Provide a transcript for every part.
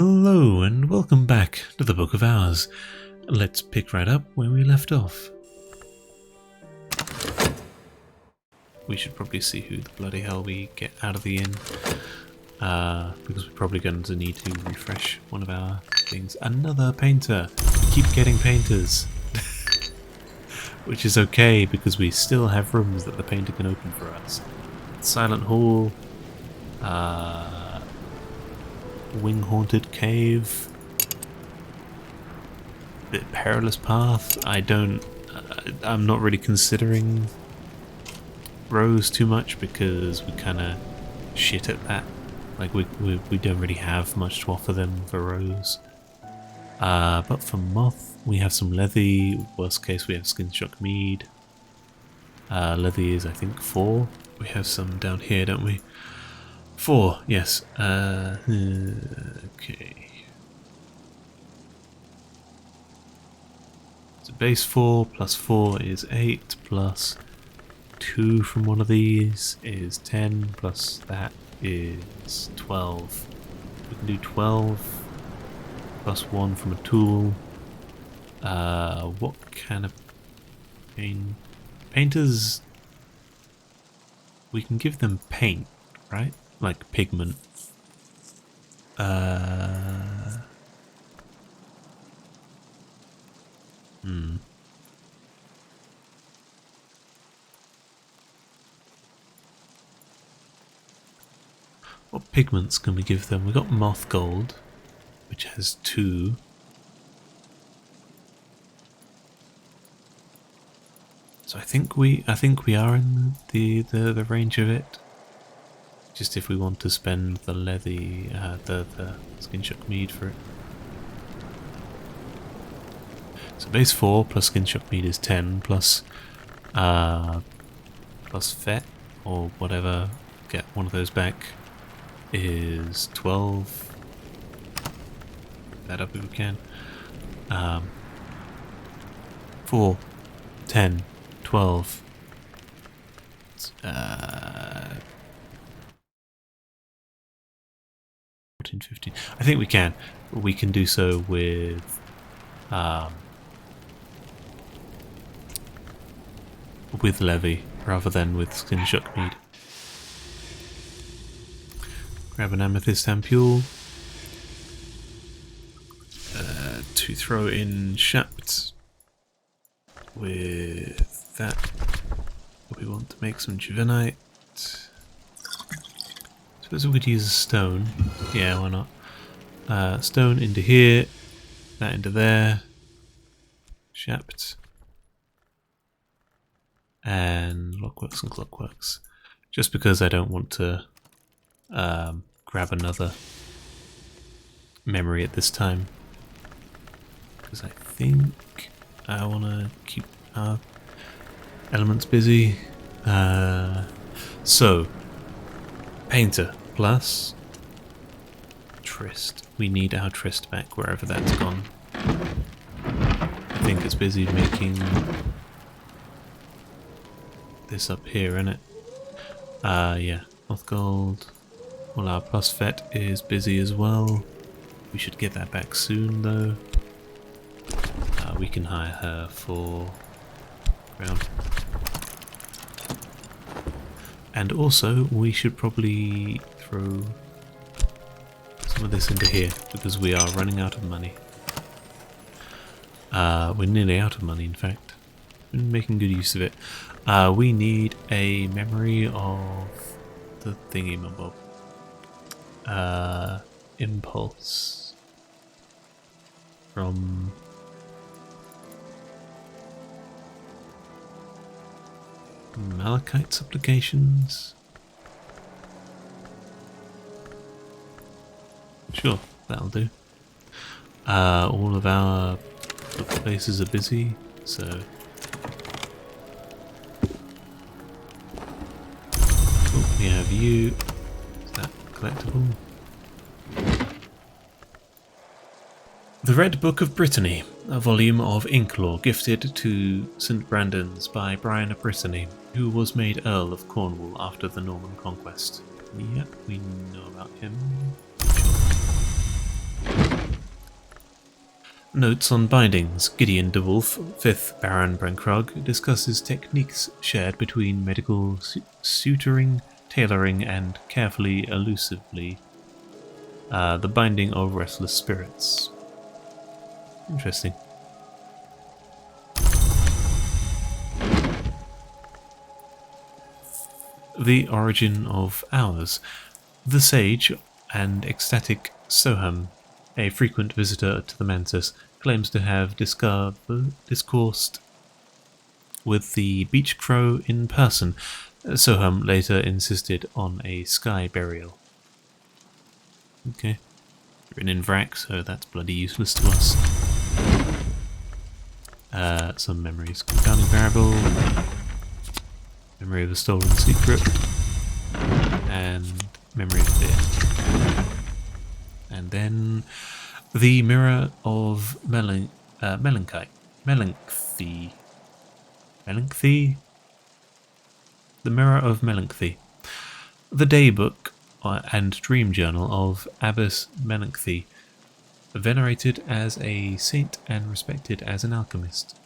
Hello and welcome back to the Book of Hours. Let's pick right up where we left off. We should probably see who the bloody hell we get out of the inn. Because we're probably going to need to refresh one of our things. Another painter! We keep getting painters! Which is okay because we still have rooms that the painter can open for us. Silent Hall. Wing Haunted Cave. The Perilous Path. I'm not really considering Rose too much because we kind of shit at that. Like we don't really have much to offer them for Rose. But for Moth we have some Lethy. Worst case we have Skin-Shock Mead. Lethy is I think 4. We have some down here, don't we? 4, yes. Okay. So base 4 plus 4 is 8, plus 2 from one of these is 10, plus that is 12. We can do 12, plus 1 from a tool. What kind of painters? We can give them paint, right? Like pigment. What pigments can we give them? We got Moth Gold, which has 2. So I think we are in the range of it. Just if we want to spend the Lethy, the Skin-Shock Mead for it. So base 4 plus Skin-Shock Mead is 10, plus Fet, or whatever, get one of those back, is 12. Put that up if we can. 4, 10, 12. 14, 15. I think we can. We can do so with Levy rather than with Skin-Shock Mead. Grab an Amethyst Ampule to throw in Shapt with that. We want to make some Juvenite. Suppose we could use a stone. Yeah, why not? Stone into here, that into there. Shapt. And Lockworks and Clockworks. Just because I don't want to grab another memory at this time. Because I think I want to keep our elements busy. So, Painter plus Trist. We need our Trist back wherever that's gone. I think it's busy making this up here, isn't it? Yeah. Moth Gold. Well, our plus Fet is busy as well. We should get that back soon, though. We can hire her for ground. And also, we should probably throw some of this into here, because we are running out of money. We're nearly out of money, in fact. We're making good use of it. We need a memory of the thingy-mabob. Impulse. From... Malachite Supplications? Sure, that'll do. All of our places are busy, so... Oh, we have you. Is that collectible? The Red Book of Brittany, a volume of Inklore gifted to St. Brandon's by Brian of Brittany, who was made Earl of Cornwall after the Norman Conquest. Yep, we know about him. Notes on bindings. Gideon de Wolf, 5th Baron Brankrog, discusses techniques shared between medical suturing, tailoring, and carefully elusively the binding of restless spirits. Interesting. The origin of hours. The sage and ecstatic Soham, a frequent visitor to the mantis, claims to have discoursed with the beach crow in person. Soham later insisted on a sky burial. Okay. Written in Vrak, so that's bloody useless to us. Some memories. Confounding parable. Memory of a stolen secret. And memory of fear. And then the mirror of Melancholy. Melancholy? The mirror of Melancholy. The daybook and dream journal of Abbess Melancholy, venerated as a saint and respected as an alchemist.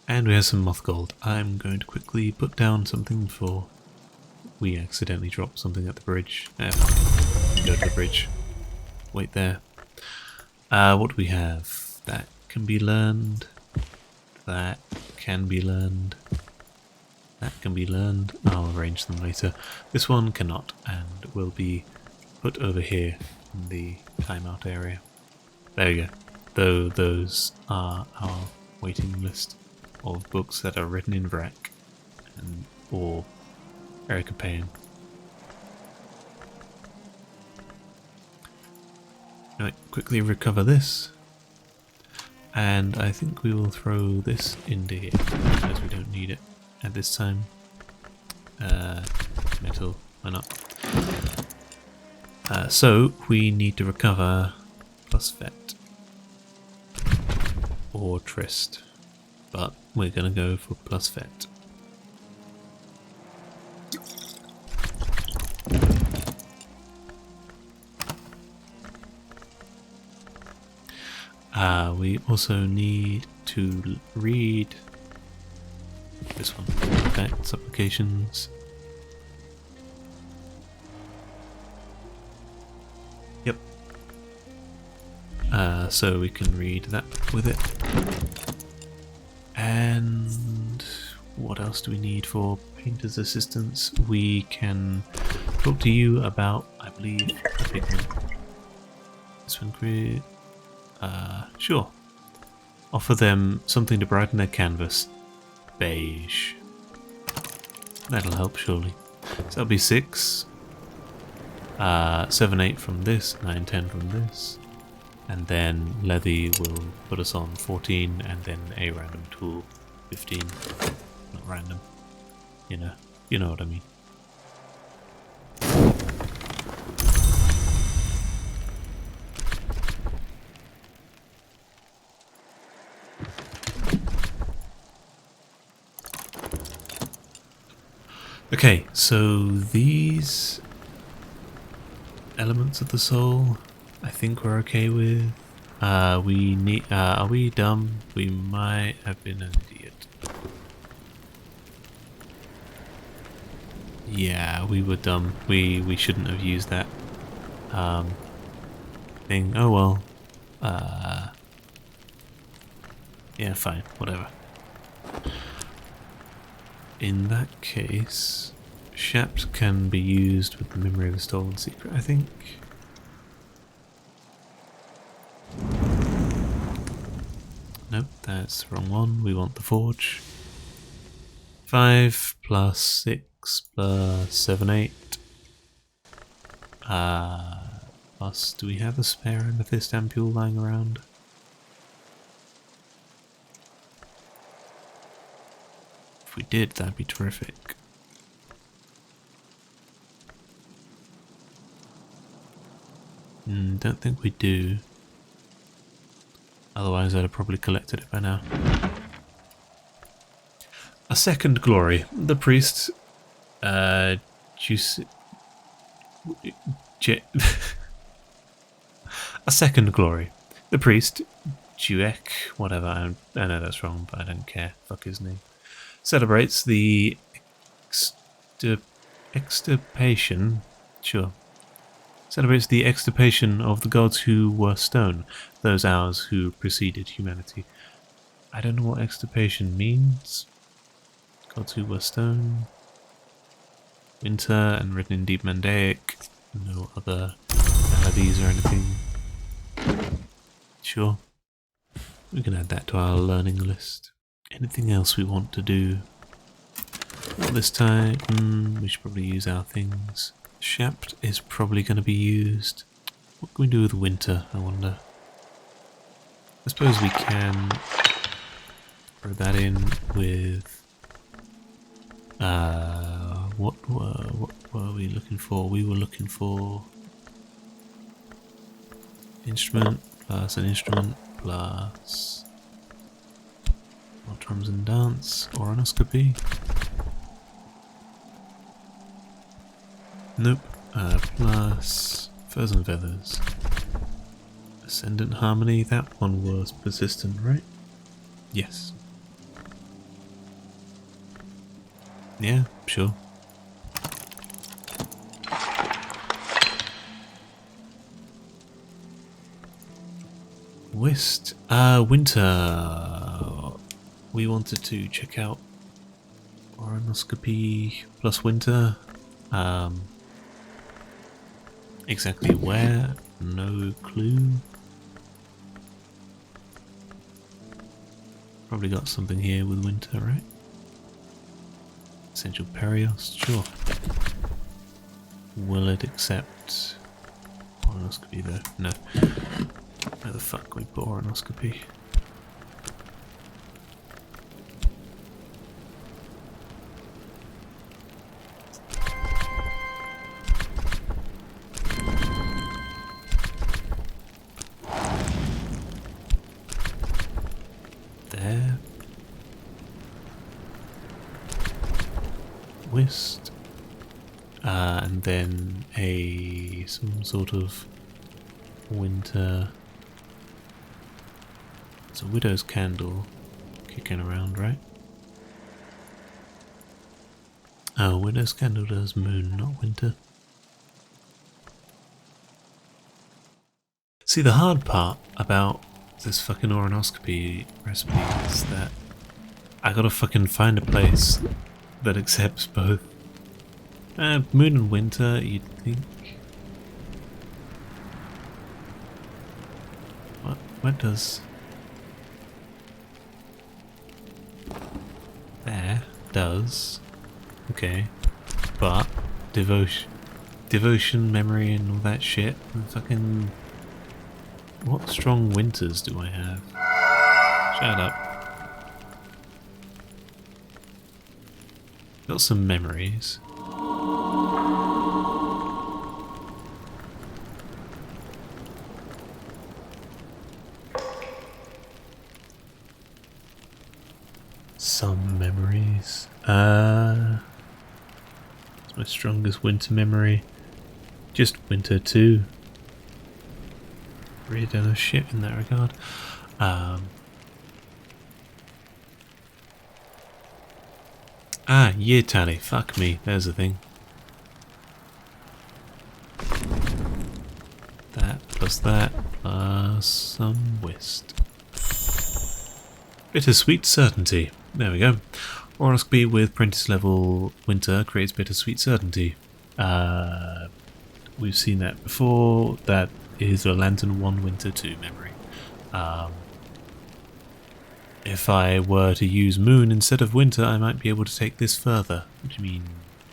And we have some moth gold. I'm going to quickly put down something before we accidentally drop something at the bridge. Fine. Go to the bridge. Wait there. What do we have? That can be learned. That can be learned. That can be learned. I'll arrange them later. This one cannot and will be put over here in the timeout area. There we go. Though those are our waiting list of books that are written in Vrak or Ericapean. Right, quickly recover this. And I think we will throw this into here, as we don't need it at this time. Metal, why not? So, we need to recover plus vet. Or Trist. But we're going to go for plus vet. We also need to read this one, vet supplications. Yep. So we can read that with it. And what else do we need for painter's assistance? We can talk to you about, I believe, a pigment. This one create. Sure. Offer them something to brighten their canvas. Beige. That'll help, surely. So that'll be 6. 7, 8 from this, 9, 10 from this. And then Lethy will put us on 14, and then a random tool, 15. Not random. You know what I mean. Okay, so these elements of the soul, I think we're okay with. We need. Are we dumb? We might have been an idiot. Yeah, we were dumb. We shouldn't have used that thing. Oh well. Yeah, fine. Whatever. In that case, Shapt can be used with the memory of a stolen secret, I think. Nope, that's the wrong one. We want the forge. 5 plus 6 plus 7, 8. Plus, do we have a spare amethyst ampule lying around? If we did, that'd be terrific. Don't think we do. Otherwise I'd have probably collected it by now. A second glory. The priest, Juice. A second glory. The priest, Duek, whatever, I know that's wrong, but I don't care. Fuck his name. Celebrates the extirpation. Sure. Celebrates the extirpation of the gods who were stone, those ours who preceded humanity. I don't know what extirpation means. Gods who were stone. Winter and written in Deep Mandaic. No other melodies or anything. Sure. We can add that to our learning list. Anything else we want to do? Not this time. We should probably use our things. Shapt is probably going to be used. What can we do with winter, I wonder? I suppose we can throw that in with... what were we looking for? We were looking for... instrument plus an instrument plus... more drums and dance, oranoskopy. Nope. Plus furs and feathers. Ascendant harmony, that one was persistent, right? Yes. Yeah, sure. West. Winter. We wanted to check out oranoskopy plus winter. Exactly where? No clue. Probably got something here with winter, right? Essential Perios, sure. Will it accept oranoskopy though? No. Where the fuck can we put oranoskopy? There. Whist. And then some sort of winter. It's a widow's candle kicking around, right? Oh, widow's candle does moon, not winter. See, the hard part about this fucking oranoskopy recipe is that I gotta fucking find a place that accepts both. Moon and winter, you'd think. What does... There does. Okay. But devotion, memory and all that shit. And fucking... What strong winters do I have? Shut up. Got some memories. Some memories. It's my strongest winter memory. Just winter too. Really don't know shit in that regard. Year tally. Fuck me. There's the thing. That plus some whist. Bittersweet certainty. There we go. Oranoskopy with apprentice level winter creates bittersweet certainty. We've seen that before. That is a Lantern 1 Winter 2 memory. If I were to use Moon instead of Winter, I might be able to take this further. What do you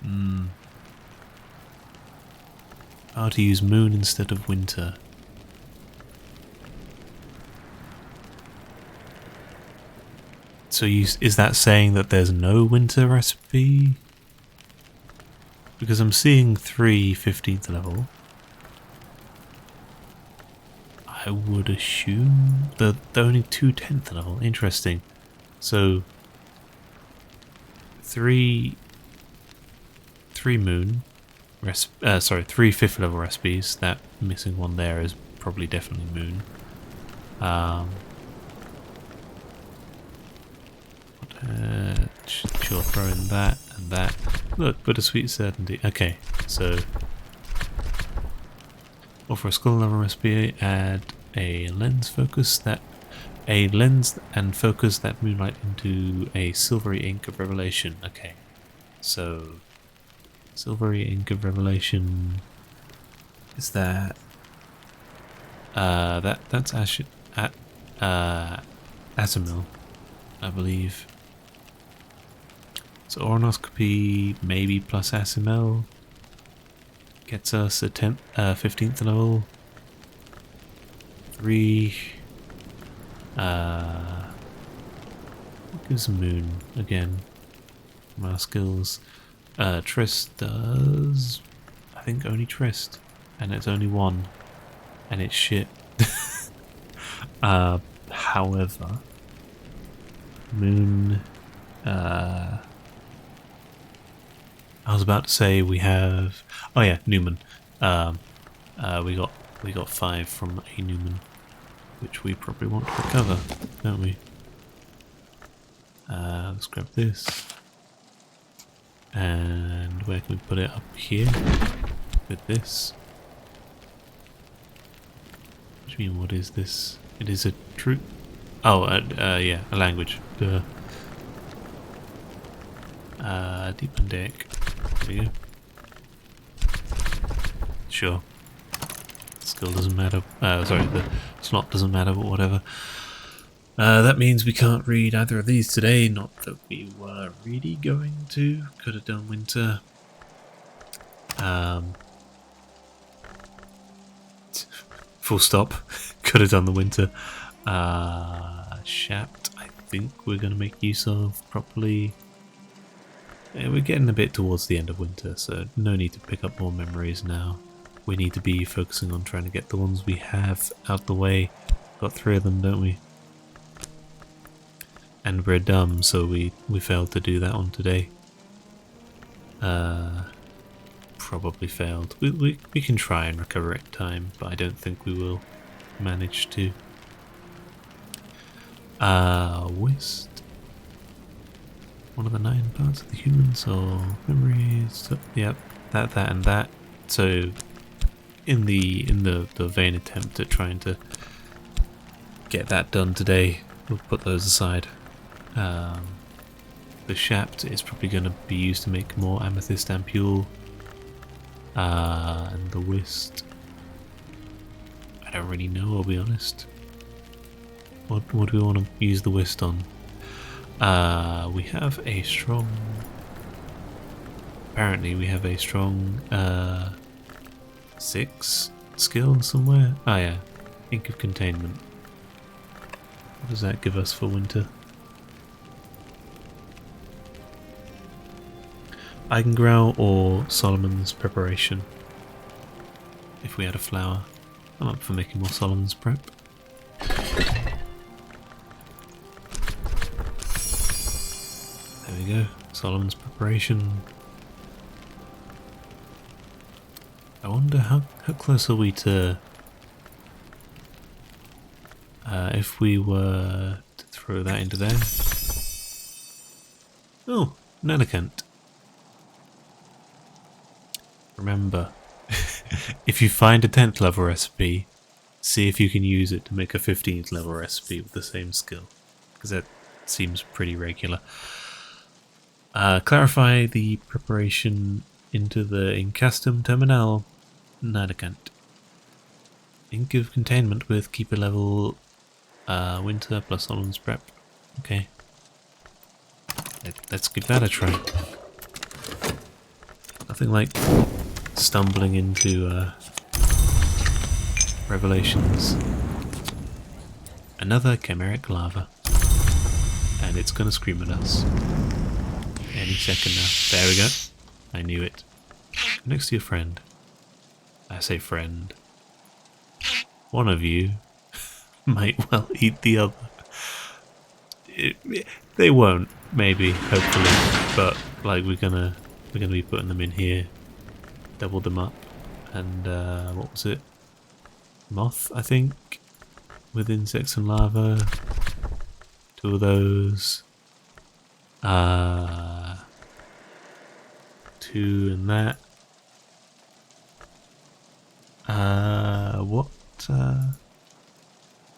mean? How to use Moon instead of Winter? So is that saying that there's no Winter recipe? Because I'm seeing 3 15th level. I would assume that they're only 2 10th level. Interesting. So 3 Moon, sorry, 3 5th level recipes. That missing one there is probably definitely moon. Sure, throw in that and that. Look, but a sweet certainty. Okay, so offer a skull level recipe. Add a lens and focus that moonlight into a silvery ink of revelation. Okay, so silvery ink of revelation is that that's Azimil, I believe. So Ornoscopy maybe plus Azimil gets us a 15th level. 3 what gives moon again? My skills. Trist does, I think, only Trist, and it's only 1, and it's shit. However, moon. I was about to say we have. Oh yeah, Newman. We got 5 from a Newman, which we probably want to recover, don't we? Let's grab this. And where can we put it? Up here with this. What do you mean? What is this? It is a true. Oh, yeah, a language. Duh. Deep on deck. There we go. Sure. Skill doesn't matter. Sorry, the slot doesn't matter, but whatever. That means we can't read either of these today. Not that we were really going to. Could have done winter. Full stop. Could have done the winter. Shapt, I think we're going to make use of properly. Yeah, we're getting a bit towards the end of winter, so no need to pick up more memories now. We need to be focusing on trying to get the ones we have out the way. Got 3 of them, don't we? And we're dumb, so we failed to do that one today. Probably failed. We can try and recover it in time, but I don't think we will manage to. Whist. One of the 9 parts of the human soul. Memories. Yep, that, and that. So, in the vain attempt at trying to get that done today, we'll put those aside. The shaft is probably going to be used to make more amethyst ampule. And the whist, I don't really know, I'll be honest. What do we want to use the whist on? We have a strong... Apparently we have a strong 6 skill somewhere. Oh yeah, Ink of Containment. What does that give us for winter? Eigengrow or Solomon's Preparation. If we had a flower. I'm up for making more Solomon's Prep. There we go, Solomon's Preparation. I wonder how close are we to... if we were to throw that into there. Oh, Nanakant. Remember, if you find a 10th level recipe, see if you can use it to make a 15th level recipe with the same skill, because that seems pretty regular. Clarify the preparation into the Incastum Terminal Nadicant. Ink of Containment with Keeper level Winter plus Solomon's Prep. Okay. Let's give that a try. Nothing like stumbling into revelations. Another chimeric lava. And it's gonna scream at us. Any second now. There we go. I knew it. Next to your friend. I say friend. One of you might well eat the other. They won't, maybe, hopefully, but like we're gonna be putting them in here. doubled them up. And what was it? Moth, I think, with insects and larvae. 2 of those. 2 and that. What?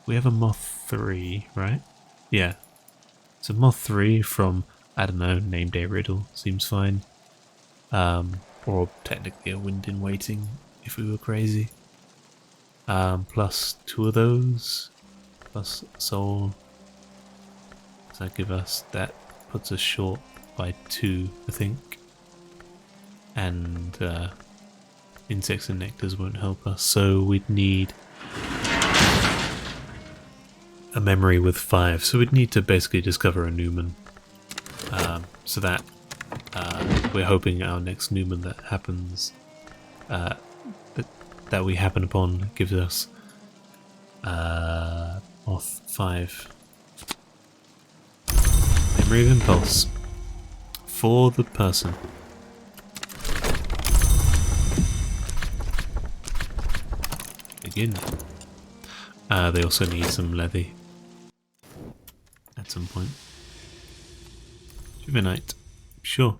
We have a moth 3, right? Yeah. So moth 3 from, I don't know, named a riddle. Seems fine. Or technically a wind in waiting, if we were crazy. Plus 2 of those. Plus soul. Does that give us, that puts us short by 2, I think. And insects and nectars won't help us, so we'd need a memory with 5. So we'd need to basically discover a Newman. So that we're hoping our next Newman that happens, that we happen upon, gives us Moth 5. Memory of Impulse for the person. Begin. They also need some levy at some point. Juvenite, sure.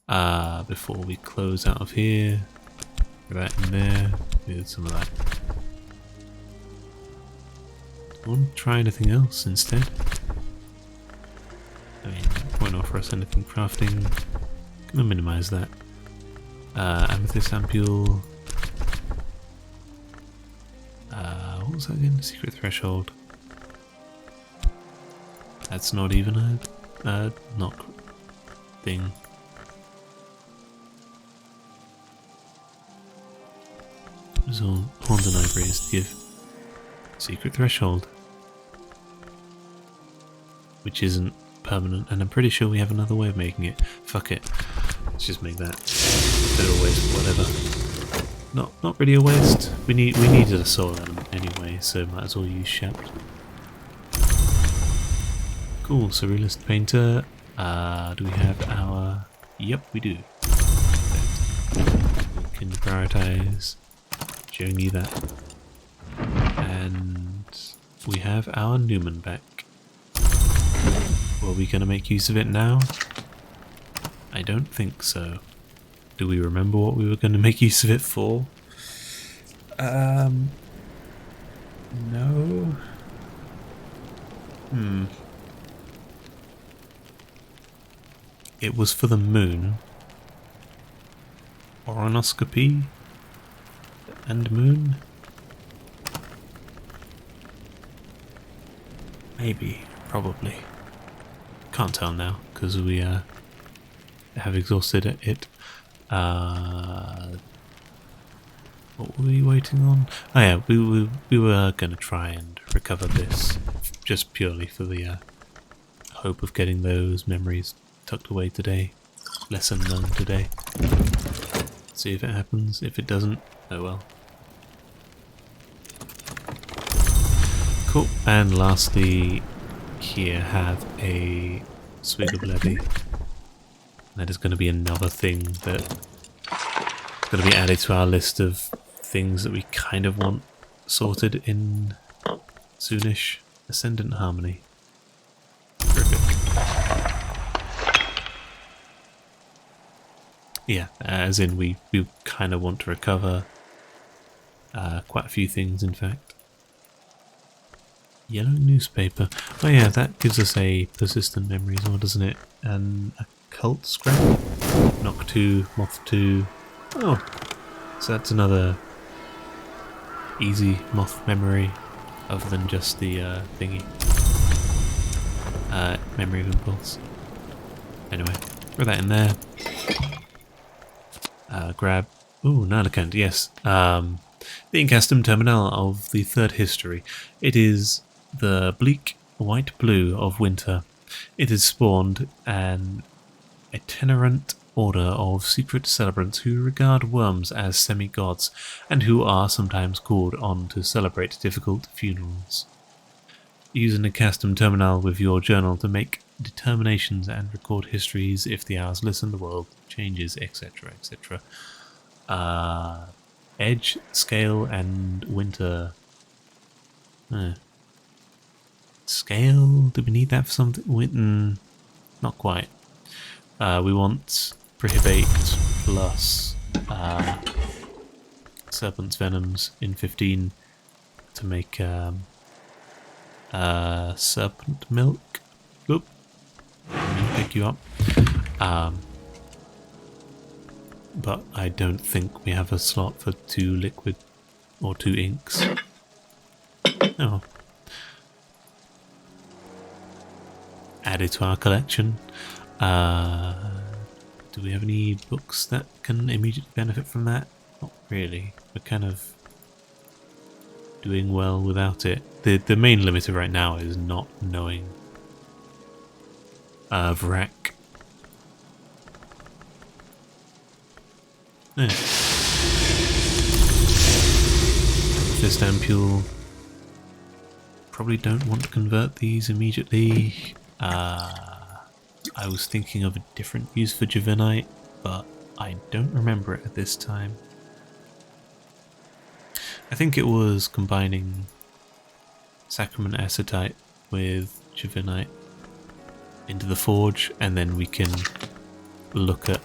Before we close out of here, put that in there with some of that. I want to try anything else instead. I mean, it won't offer us anything crafting. Gonna minimize that. Amethyst ampule. What was that again? Secret threshold. That's not even a knock thing. So horns and ivories give secret threshold, which isn't permanent, and I'm pretty sure we have another way of making it. Fuck it, let's just make that. Bit of a waste, whatever. Not really a waste. We needed a soul element anyway, so might as well use Shapt. Cool. Surrealist painter. Do we have our? Yep, we do. We can prioritize. Showing you that. And we have our Newman back. Are we going to make use of it now? I don't think so. Do we remember what we were going to make use of it for? No. It was for the moon. Oronoscopy and moon? Maybe, probably. Can't tell now, because we have exhausted it. What were we waiting on? Oh yeah, we were going to try and recover this, just purely for the hope of getting those memories tucked away today. Lesson learned today. See if it happens. If it doesn't, oh well. Cool. And lastly, here have a swig of levy. That is going to be another thing that is going to be added to our list of things that we kind of want sorted in soonish. Ascendant Harmony. Terrific. Yeah, as in we kind of want to recover quite a few things, in fact. Yellow newspaper. Oh yeah, that gives us a persistent memory as well, doesn't it? And a cult scrap. Knock 2, Moth 2. Oh, so that's another easy Moth memory, other than just the thingy. Memory of Impulse. Anyway, put that in there. Grab. Ooh, Narlicant, yes. The Incastum Terminal of the Third History. It is the bleak white blue of winter. It has spawned an itinerant order of secret celebrants who regard worms as semi-gods, and who are sometimes called on to celebrate difficult funerals. Use an Incastum Terminal with your journal to make determinations and record histories. If the hours listen, the world changes, etc., etc. Edge, scale, and winter. Scale? Do we need that for something? Not quite. We want prohibate plus serpent's venoms in 15 to make serpent milk. Oop. Let me pick you up. But I don't think we have a slot for 2 liquid or 2 inks. Oh. Added to our collection. Do we have any books that can immediately benefit from that? Not really. We're kind of doing well without it. The main limiter right now is not knowing Vrak. There. Fist ampule. Probably don't want to convert these immediately. I was thinking of a different use for Juvenite, but I don't remember it at this time. I think it was combining Sacrament Acetite with Juvenite into the forge, and then we can look at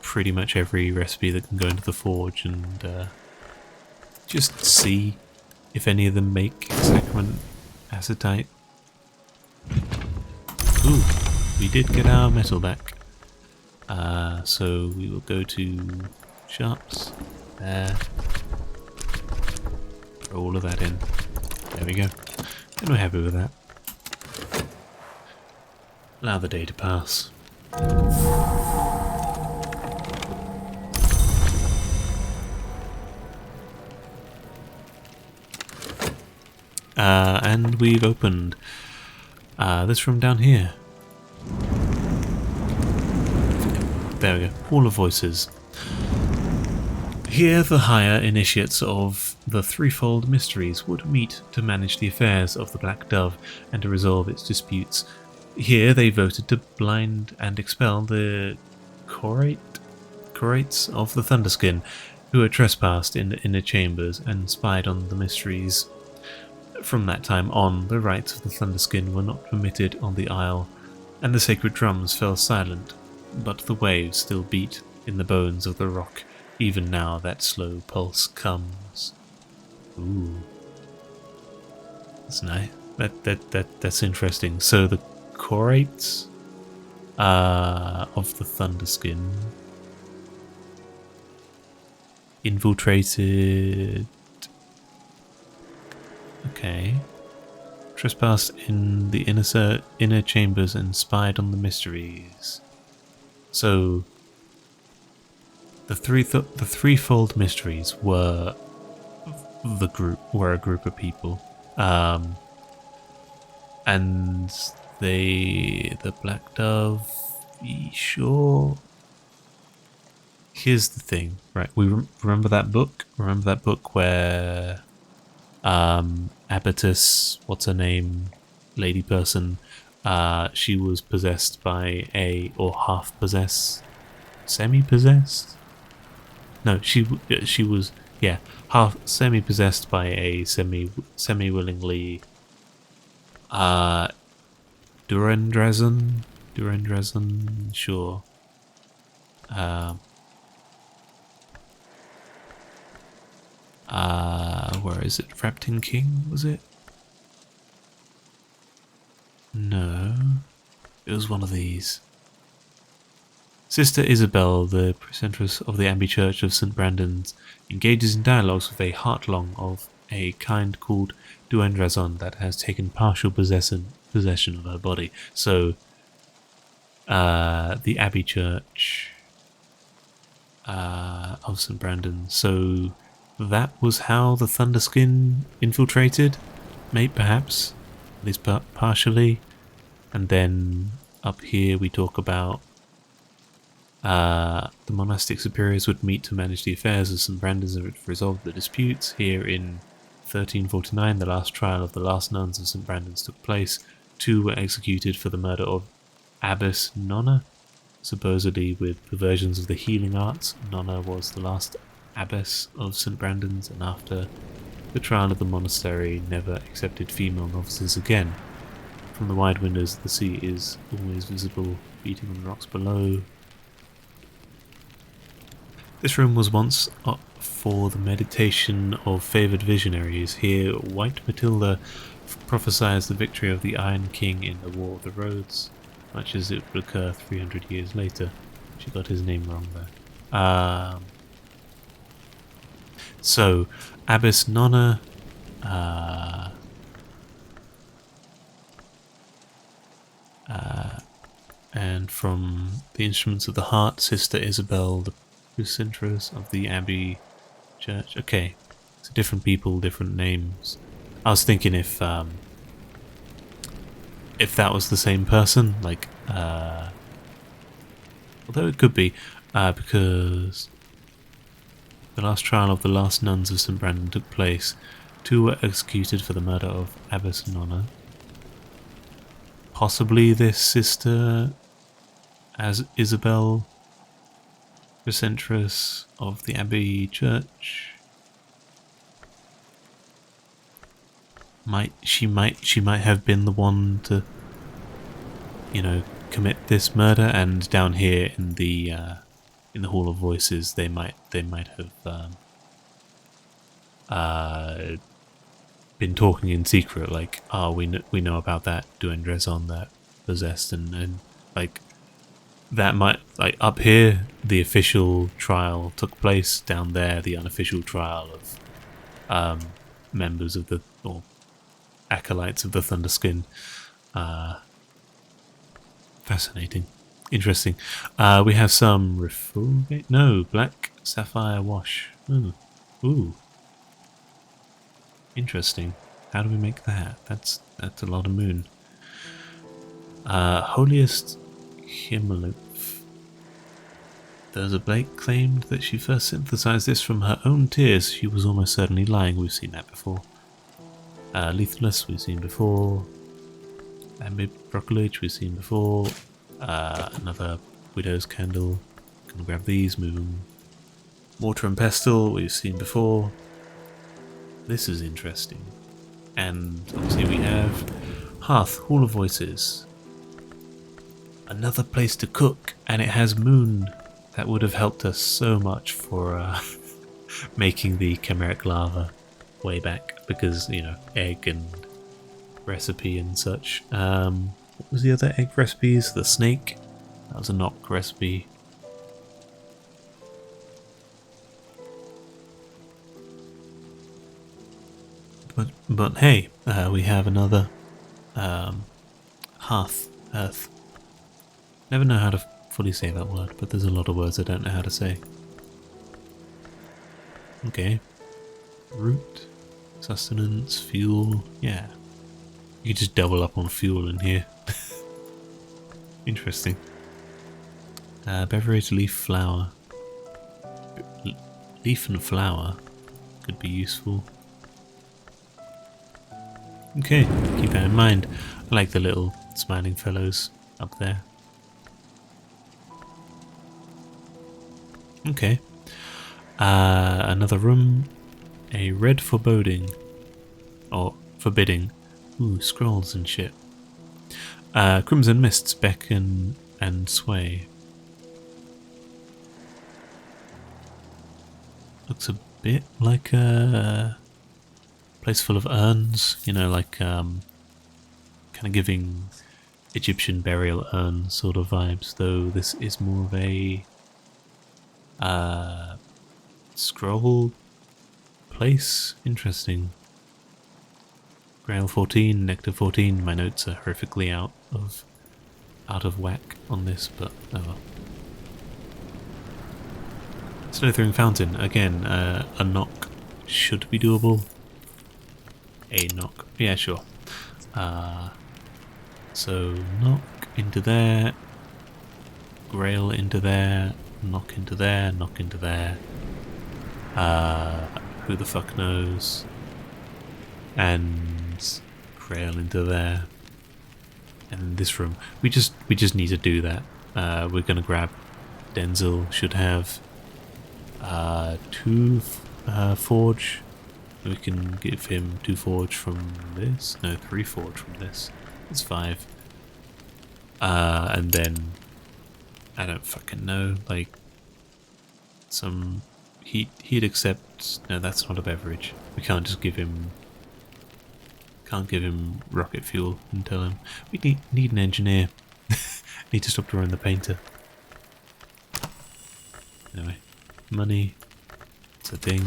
pretty much every recipe that can go into the forge and just see if any of them make Sacrament Acetite. Ooh, we did get our metal back. So we will go to shops. There. Throw all of that in. There we go. And we're happy with that. Allow the day to pass. And we've opened this room down here. There we go. Hall of Voices. Here the higher initiates of the threefold mysteries would meet to manage the affairs of the Black Dove and to resolve its disputes. Here they voted to blind and expel the Chorates of the Thunderskin, who had trespassed in the inner chambers and spied on the mysteries. From that time on, the rites of the Thunderskin were not permitted on the isle, and the sacred drums fell silent, but the waves still beat in the bones of the rock. Even now that slow pulse comes. Ooh. That's nice. That's interesting. So the Chorates of the Thunderskin infiltrated. Okay. Trespassed in the inner chambers and spied on the mysteries. So the threefold mysteries were a group of people, and the Black Dove. Sure. Here's the thing, right? We remember that book. Remember that book where Abatus, what's her name, lady person, she was possessed by or half possessed, semi-possessed. No, she was, yeah, half semi-possessed by a semi-willingly Duendrazon, sure. Where is it? Frapton King, was it? No, it was one of these. Sister Isabel, the precentress of the Abbey Church of St. Brandon's, engages in dialogues with a heartlong of a kind called Duendrazon that has taken partial possession of her body. So, the Abbey Church of St. Brandon. So, that was how the Thunderskin infiltrated, perhaps, at least partially. And then up here we talk about the monastic superiors would meet to manage the affairs of St. Brandon's and resolve the disputes. Here in 1349, the last trial of the last nuns of St. Brandon's took place. 2 were executed for the murder of Abbess Nonna. supposedly with perversions of the healing arts. Nonna was the last abbess of St. Brandon's, and after the trial of the monastery, never accepted female novices again. From the wide windows, the sea is always visible, beating on the rocks below. This room was once up for the meditation of favoured visionaries. Here, White Matilda prophesies the victory of the Iron King in the War of the Roads, much as it would occur 300 years later. She got his name wrong there. So, Abbess Nonna, and from the Instruments of the Heart, Sister Isabel, the precentress of the Abbey Church. Okay, so different people, different names. I was thinking if that was the same person, like, although it could be, because the last trial of the last nuns of St. Brandon took place. 2 were executed for the murder of Abbess Nonna. Possibly this sister, as Isabel, precentress of the Abbey Church. She might have been the one to, commit this murder. And down here in the Hall of Voices, they might have been talking in secret, like, we know about that Duendrazon that possessed, and like that might, like, up here the official trial took place, down there the unofficial trial of members of the, or acolytes of the Thunderskin. Fascinating, interesting. We have some refugate, no, black sapphire wash. Ooh. Interesting. How do we make that? That's a lot of moon. Holiest Himmeloph. Thurza Blake claimed that she first synthesized this from her own tears. She was almost certainly lying. We've seen that before. Lethalus, we've seen before. Ambit Broccolage, we've seen before. Another Widow's Candle. Gonna grab these, move them. Mortar and Pestle, we've seen before. This is interesting. And obviously we have Hearth, Hall of Voices. Another place to cook, and it has moon. That would have helped us so much for making the chimeric lava way back, because, egg and recipe and such. What was the other egg recipes? The snake. That was a knock recipe. But hey, we have another earth. Never know how to fully say that word, but there's a lot of words I don't know how to say. Okay. Root, sustenance, fuel, yeah. You could just double up on fuel in here. Interesting. Beverage, leaf, flower. Leaf and flower could be useful. Okay, keep that in mind. I like the little smiling fellows up there. Okay. Another room. A red foreboding. Or forbidding. Ooh, scrolls and shit. Crimson mists beckon and sway. Looks a bit like a place full of urns, like kind of giving Egyptian burial urn sort of vibes, though this is more of a scroll place. Interesting. Grail 14, Nectar 14. My notes are horrifically out of whack on this, but oh well. Snow-throwing fountain. Again, a knock should be doable. A knock. Yeah, sure. So knock into there, grail into there, knock into there, knock into there. Who the fuck knows? And grail into there. And this room. We just need to do that. we're going to grab Denzel. Should have 2 forge. We can give him 2 forge from this. No, 3 forge from this. It's 5. And then I don't fucking know, like some he'd accept. No, that's not a beverage. We can't just give him. Can't give him rocket fuel and tell him we need an engineer. Need to stop drawing the painter. Anyway, money. It's a thing.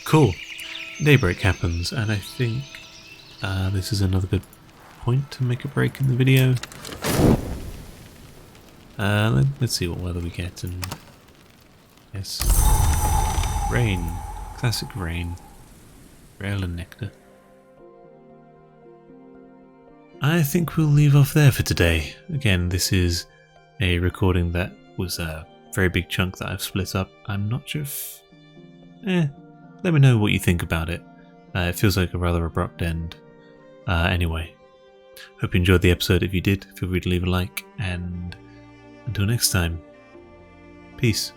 Cool. Daybreak happens, and I think this is another good point to make a break in the video. Let's see what weather we get, and yes, rain, classic rain, rail and nectar. I think we'll leave off there for today. Again, this is a recording that was a very big chunk that I've split up. I'm not sure if... let me know what you think about it. It feels like a rather abrupt end. Anyway, hope you enjoyed the episode. If you did, feel free to leave a like, and until next time, peace.